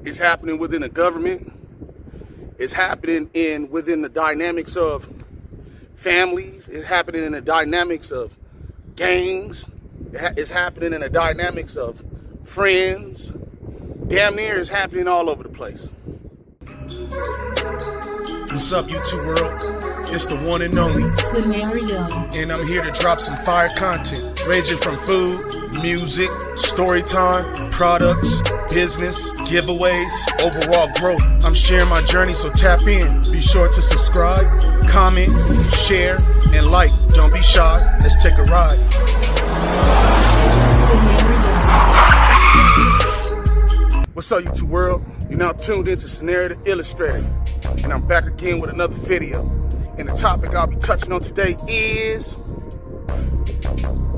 It's happening within the government. It's happening within the dynamics of families. It's happening in the dynamics of gangs. It's happening in the dynamics of friends. Damn near it's happening all over the place. What's up, YouTube world? It's the one and only Scenario. and I'm here to drop some fire content, ranging from food, music, story time, products, business, giveaways, overall growth. I'm sharing my journey, so tap in. Be sure to subscribe, comment, share, and like. Don't be shy. Let's take a ride. What's up, YouTube world? You're now tuned into Scenario the Illustrator, and I'm back again with another video. And the topic I'll be touching on today is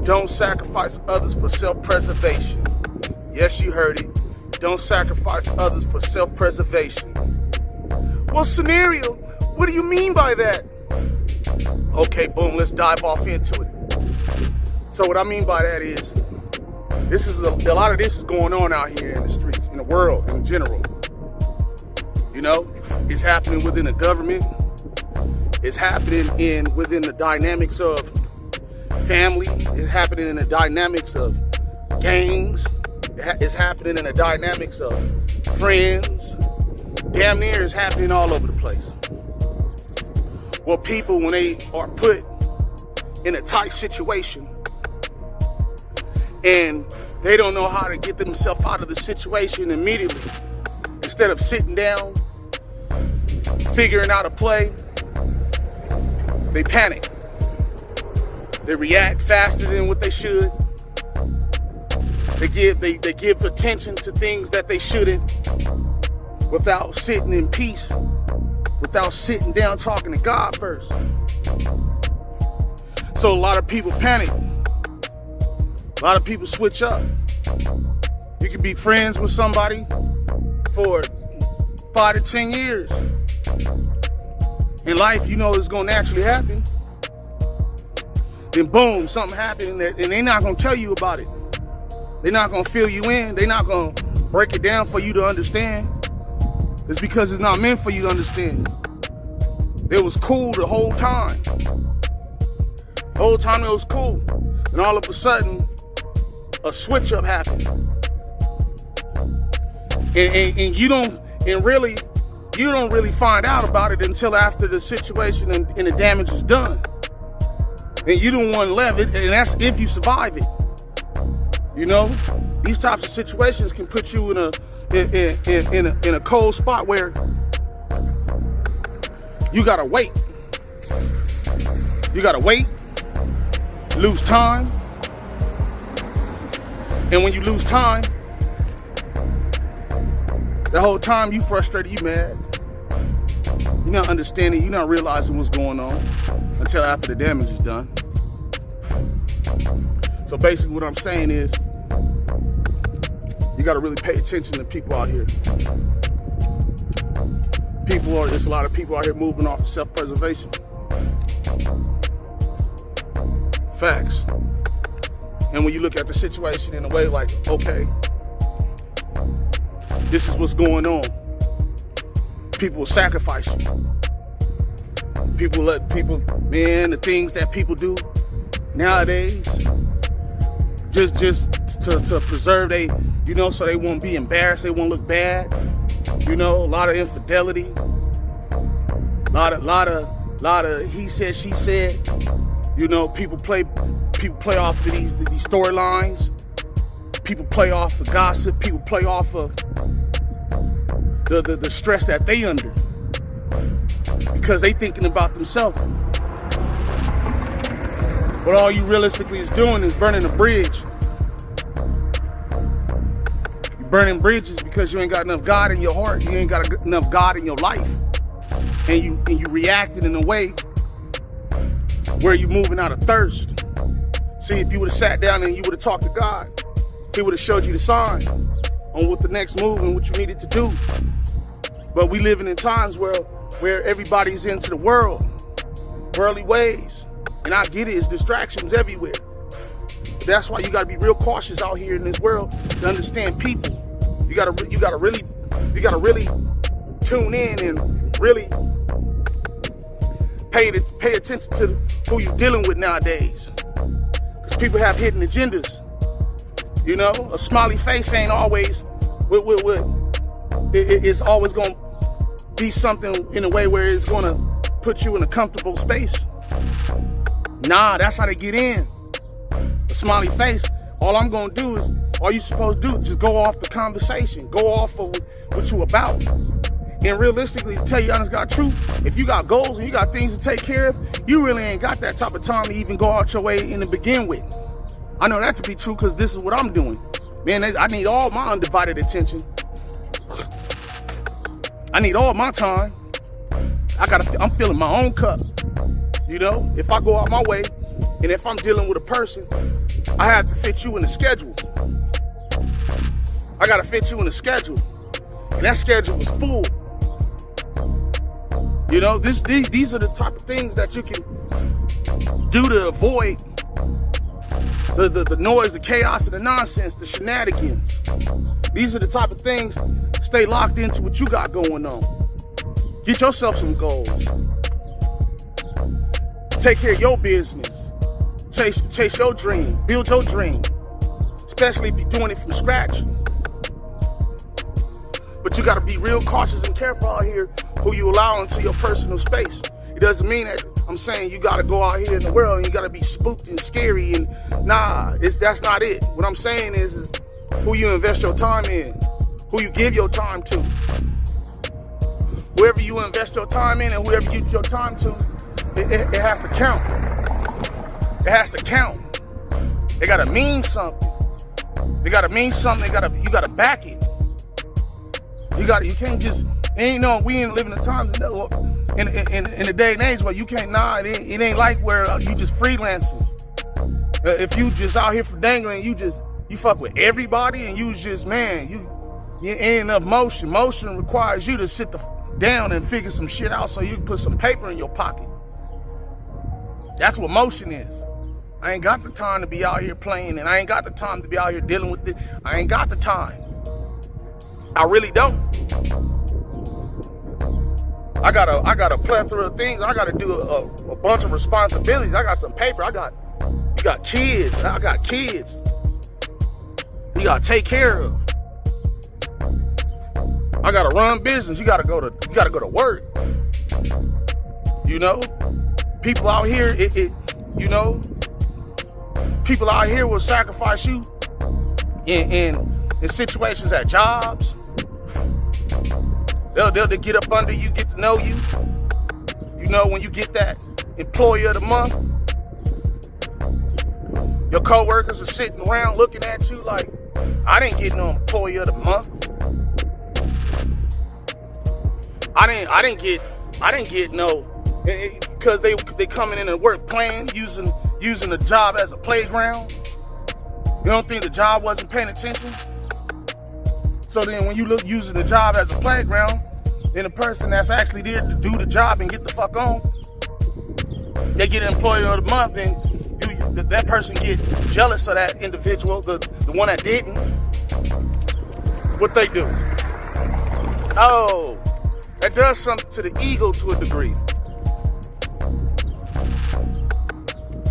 don't sacrifice others for self-preservation. Yes, you heard it. Don't sacrifice others for self-preservation. Well, Scenario, what do you mean by that? Okay, boom, let's dive off into it. So what I mean by that is, a lot of this is going on out here in the streets, in the world in general. You know, it's happening within the government. It's happening within the dynamics of family. It's happening in the dynamics of gangs. It's happening in the dynamics of friends. Damn near it's happening all over the place. Well, people, when they are put in a tight situation and they don't know how to get themselves out of the situation immediately, instead of sitting down, figuring out a play, they panic. They react faster than what they should. They give attention to things that they shouldn't, without sitting in peace, without sitting down talking to God first. So a lot of people panic. A lot of people switch up. You can be friends with somebody for 5 to 10 years. In life, you know it's gonna naturally happen. Then boom, something happened, and they're not gonna tell you about it. They're not gonna fill you in. They're not gonna break it down for you to understand. It's because it's not meant for you to understand. It was cool the whole time. The whole time it was cool. And all of a sudden, a switch up happened. And you don't really find out about it until after the situation and the damage is done. And you don't want to live it, and that's if you survive it. You know, these types of situations can put you in a cold spot where you gotta wait. You gotta wait, lose time, and when you lose time, the whole time you frustrated, you mad. You're not understanding, you're not realizing what's going on until after the damage is done. So basically what I'm saying is, you gotta really pay attention to people out here. There's a lot of people out here moving off of self-preservation. Facts. And when you look at the situation in a way like, okay, this is what's going on. People will sacrifice you. The things that people do nowadays, just to preserve so they won't be embarrassed, they won't look bad. You know, a lot of infidelity, a lot of he said, she said. You know, people play off of these storylines. People play off the gossip. People play off of the stress that they under, because they thinking about themselves. But all you realistically is doing is burning a bridge. You're burning bridges because you ain't got enough God in your heart. You ain't got enough God in your life, and you reacting in a way where you're moving out of thirst. See, if you would have sat down and you would have talked to God, He would have showed you the signs on what the next move and what you needed to do. But we living in times where everybody's into the worldly ways. And I get it, it's distractions everywhere. That's why you gotta be real cautious out here in this world to understand people. You gotta really You gotta really tune in and really pay attention to who you're dealing with nowadays. Because people have hidden agendas. You know, a smiley face ain't always it's always gonna be something in a way where it's gonna put you in a comfortable space. Nah, that's how they get in. A smiley face. All I'm gonna do is, all you supposed to do is just go off the conversation, go off of what you about. And realistically, to tell you honest God truth, if you got goals and you got things to take care of, you really ain't got that type of time to even go out your way and to begin with. I know that to be true because this is what I'm doing. Man, I need all my undivided attention. I need all my time. I'm filling my own cup. You know, if I go out my way and if I'm dealing with a person, I have to fit you in the schedule. I gotta fit you in the schedule. And that schedule is full. You know, these are the type of things that you can do to avoid the noise, the chaos, and the nonsense, the shenanigans. These are the type of things, stay locked into what you got going on. Get yourself some goals. Take care of your business. Chase your dream. Build your dream. Especially if you're doing it from scratch. But you got to be real cautious and careful out here who you allow into your personal space. It doesn't mean that I'm saying you got to go out here in the world and you got to be spooked and scary. And nah, that's not it. What I'm saying is who you invest your time in, who you give your time to. Whoever you invest your time in and whoever you give your time to, it has to count. It has to count. They gotta mean something. They gotta mean something. You gotta back it. You can't just. We ain't living in times in a day and age where you can't. Nah, it ain't like where you just freelancing. If you just out here for dangling, you fuck with everybody and you just you ain't enough motion. Motion requires you to sit down and figure some shit out so you can put some paper in your pocket. That's what motion is. I ain't got the time to be out here playing, and I ain't got the time to be out here dealing with it. I ain't got the time. I really don't. I got a plethora of things. I got to do a bunch of responsibilities. I got some paper. You got kids. I got kids. You got to take care of. I got to run business. You got to go to work. You know, people out here, people out here will sacrifice you in situations at jobs. They'll get up under you, get to know you. You know, when you get that employee of the month, your coworkers are sitting around looking at you like, I didn't get no employee of the month. I didn't get no, because they coming in and work playing, using the job as a playground. You don't think the job wasn't paying attention? So then when you look using the job as a playground, then the person that's actually there to do the job and get the fuck on, they get an employee of the month, and that person get jealous of that individual, the one that didn't. What they do? Oh, that does something to the ego to a degree.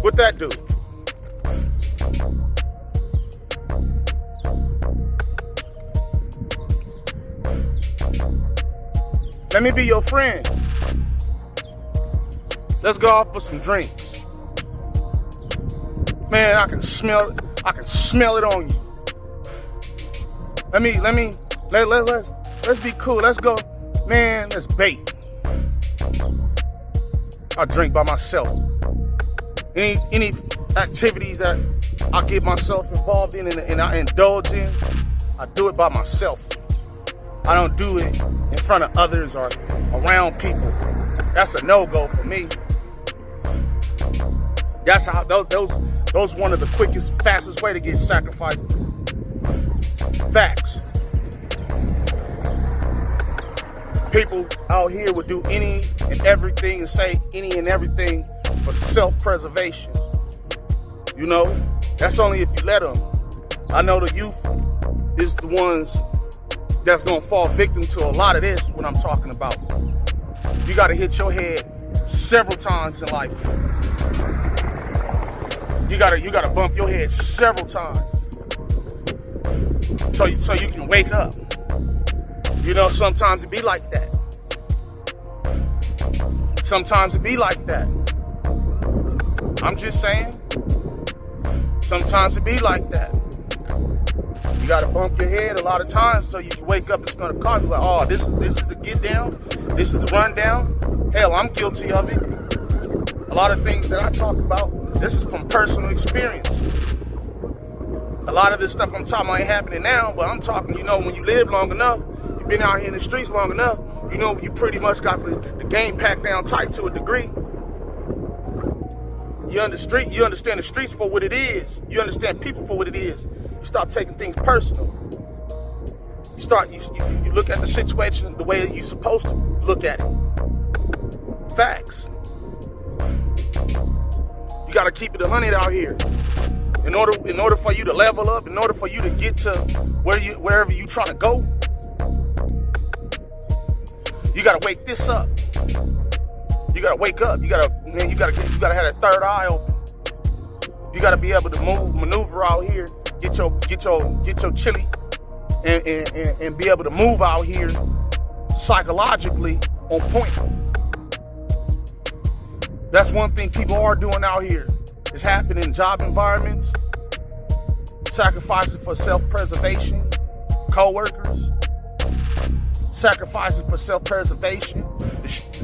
What that do? Let me be your friend. Let's go out for some drinks. Man, I can smell it on you. Let's be cool. Let's go. Man, let's bait. I drink by myself. Any activities that I get myself involved in and I indulge in, I do it by myself. I don't do it in front of others or around people. That's a no-go for me. That's how those one of the quickest, fastest way to get sacrificed. Facts. People out here would do any and everything and say any and everything for self-preservation. You know, that's only if you let them. I know the youth is the ones that's gonna fall victim to a lot of this, what I'm talking about. You gotta hit your head several times in life. You gotta bump your head several times so you can wake up. You know, sometimes it be like that. Sometimes it be like that. I'm just saying. Sometimes it be like that. You gotta bump your head a lot of times so you can wake up. It's gonna cause you like, oh, this is the get down. This is the rundown. Hell, I'm guilty of it. A lot of things that I talk about, this is from personal experience. A lot of this stuff I'm talking about ain't happening now, but I'm talking, you know, when you live long enough, you've been out here in the streets long enough, you know, you pretty much got the game packed down tight to a degree. You understand the streets for what it is. You understand people for what it is. You stop taking things personal. You look at the situation the way you're supposed to look at it. Facts. You gotta keep it 100 out here. In order for you to level up, in order for you to get to wherever you trying to go, you gotta wake this up. You gotta wake up. You gotta have that third eye open. You gotta be able to maneuver out here, get your chili, and be able to move out here psychologically on point. That's one thing people are doing out here. It's happening in job environments, sacrificing for self-preservation, co-workers, sacrificing for self-preservation,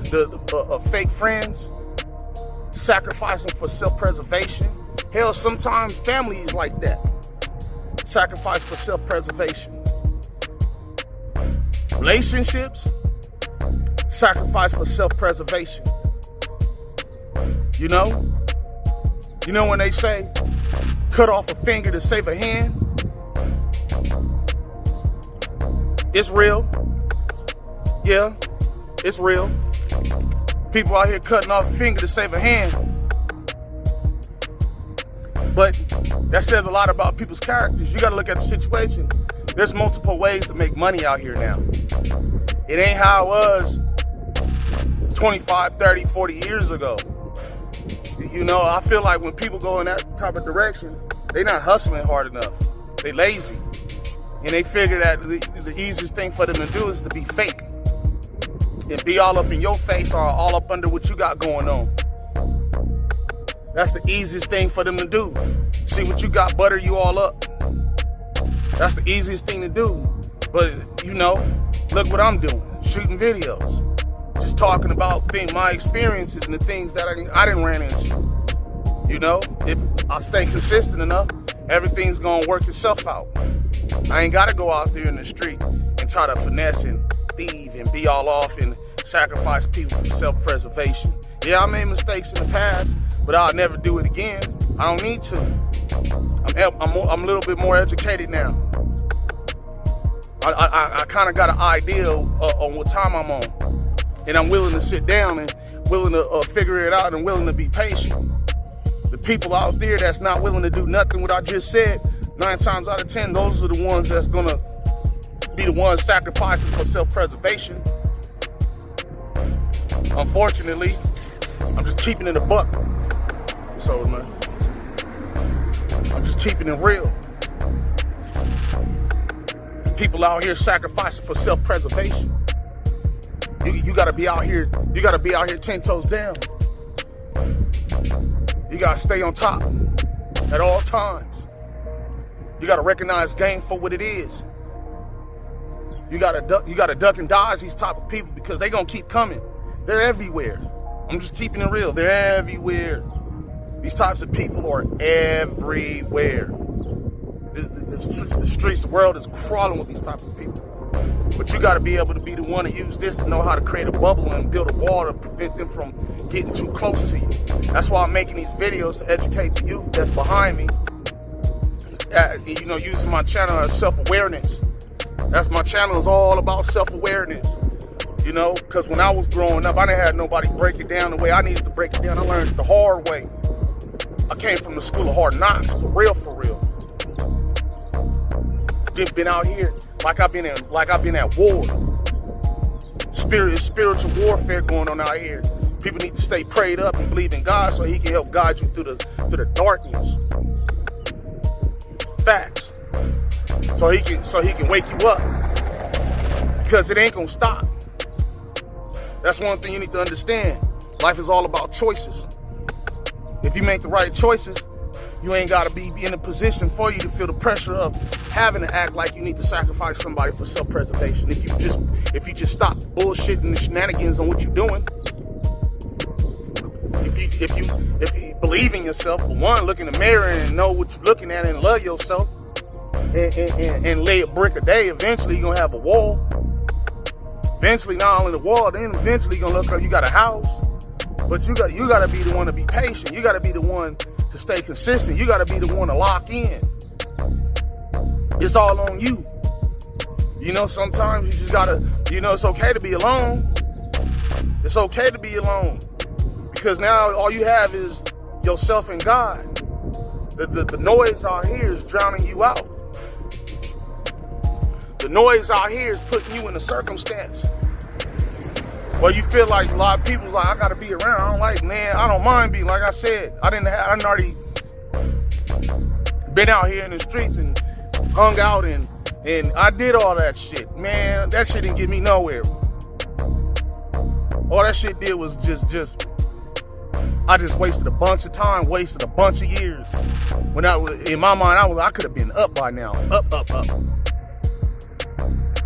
the fake friends, sacrificing for self-preservation. Hell, sometimes family is like that. Sacrifice for self-preservation. Relationships, sacrifice for self-preservation. You know when they say, cut off a finger to save a hand? It's real. Yeah, it's real. People out here cutting off a finger to save a hand. But that says a lot about people's characters. You gotta look at the situation. There's multiple ways to make money out here now. It ain't how it was 25, 30, 40 years ago. You know, I feel like when people go in that type of direction, they not hustling hard enough. They lazy. And they figure that the easiest thing for them to do is to be fake. And be all up in your face or all up under what you got going on. That's the easiest thing for them to do. See what you got, butter you all up. That's the easiest thing to do. But, you know, look what I'm doing. Shooting videos. Just talking about my experiences and the things that I didn't run into. You know, if I stay consistent enough, everything's gonna work itself out. I ain't gotta go out there in the street and try to finesse and thieve and be all off and sacrifice people for self-preservation. Yeah, I made mistakes in the past, but I'll never do it again. I don't need to. I'm a little bit more educated now. I kind of got an idea on what time I'm on. And I'm willing to sit down and willing to figure it out and willing to be patient. The people out there that's not willing to do nothing what I just said, 9 times out of 10, those are the ones that's gonna be the ones sacrificing for self-preservation. Unfortunately, I'm just keeping it a buck. So, man, I'm just keeping it real. People out here sacrificing for self-preservation. You gotta be out here. You gotta be out here 10 toes down. You gotta stay on top at all times. You gotta recognize game for what it is. You gotta duck and dodge these type of people because they gonna keep coming. They're everywhere. I'm just keeping it real. They're everywhere. These types of people are everywhere. The streets, the world is crawling with these type of people. But you got to be able to be the one to use this to know how to create a bubble and build a wall to prevent them from getting too close to you. That's why I'm making these videos to educate the youth that's behind me. You know, using my channel as self-awareness. That's my channel is all about self-awareness. You know, because when I was growing up, I didn't have nobody break it down the way I needed to break it down. I learned it the hard way. I came from the school of hard knocks, for real, for real. been out here like I've been at war. Spiritual warfare going on out here. People need to stay prayed up and believe in God so he can help guide you through the darkness. Facts. So he can wake you up. Because it ain't gonna stop. That's one thing you need to understand. Life is all about choices. If you make the right choices, you ain't gotta be in a position for you to feel the pressure of having to act like you need to sacrifice somebody for self-preservation. If you just stop bullshitting the shenanigans on what you're doing, if you believe in yourself, for one, look in the mirror and know what you're looking at and love yourself, and lay a brick a day, eventually you're gonna have a wall. Eventually, not only the wall, then eventually you're gonna look up, you got a house. But you gotta be the one to be patient. You gotta be the one to stay consistent. You gotta be the one to lock in. It's all on you. You know, sometimes you just gotta, it's okay to be alone. It's okay to be alone. Because now all you have is yourself and God. The noise out here is drowning you out. The noise out here is putting you in a circumstance where you feel like a lot of people's like, I gotta be around. I don't like, man, I don't mind being, like I said, I done already been out here in the streets and hung out and I did all that shit. Man, that shit didn't get me nowhere. All that shit did was just I just wasted a bunch of time, wasted a bunch of years. When in my mind, I could have been up by now. Up.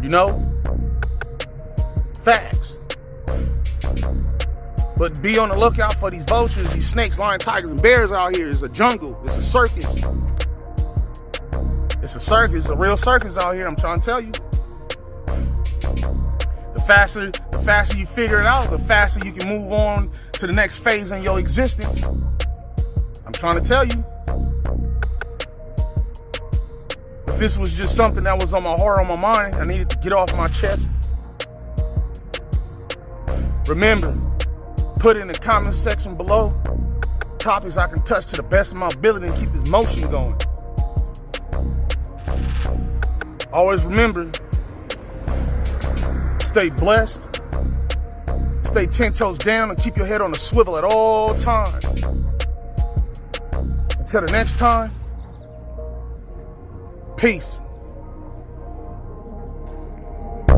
You know? Facts. But be on the lookout for these vultures, these snakes, lions, tigers, and bears out here. It's a jungle. It's a circus. It's a circus, a real circus out here, I'm trying to tell you. The faster you figure it out, the faster you can move on to the next phase in your existence. I'm trying to tell you. If this was just something that was on my heart, on my mind, I needed to get off my chest. Remember, put in the comment section below topics I can touch to the best of my ability and keep this motion going. Always remember, stay blessed, stay 10 toes down, and keep your head on a swivel at all times. Until the next time, peace.